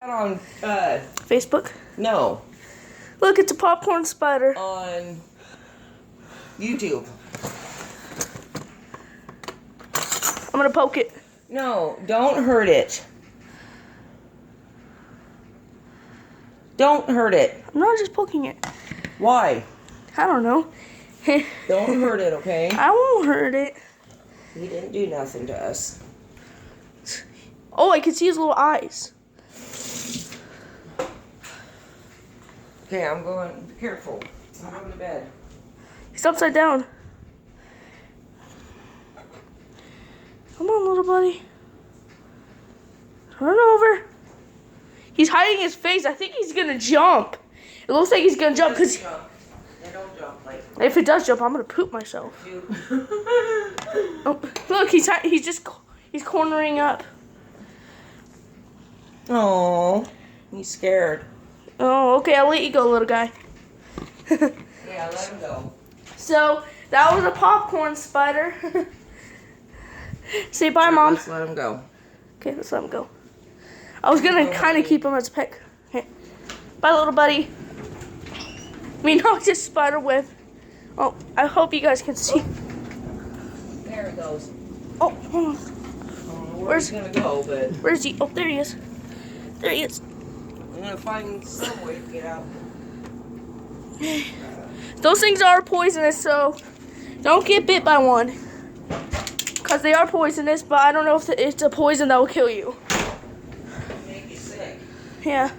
On Facebook? no, Look, it's a popcorn spider. on YouTube. I'm gonna poke it. No, don't hurt it. Don't hurt it. I'm not just poking it. Why? I don't know. Don't hurt it, okay? I won't hurt it. He didn't do nothing to us. Oh, I can see his little eyes. Okay, I'm going. Be careful. I'm going to bed. He's upside down. Come on, little buddy. Turn over. He's hiding his face. I think he's gonna jump. It looks like he's gonna jump because They don't jump like. if it does jump, I'm gonna poop myself. Oh, look, he's cornering up. Oh, he's scared. Oh, okay, I'll let you go, little guy. Yeah, let him go. So that was a popcorn spider. Say bye, Mom. Let's let him go. Okay, let's let him go. I was gonna kind of keep him as a pet. Okay. Bye, little buddy. We knocked his spider web. Oh, I hope you guys can see. There he goes. Oh, hold on. I don't know where he's gonna go, but Where's he? Oh, there he is. There he is. I'm gonna find some way to get out. Those things are poisonous, so don't get bit by one. Because they are poisonous, but I don't know if it's a poison that will kill you. Make you sick. Yeah.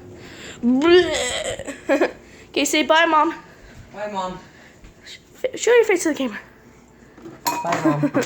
Okay, say bye, Mom. Bye, Mom. Show your face to the camera. Bye, Mom.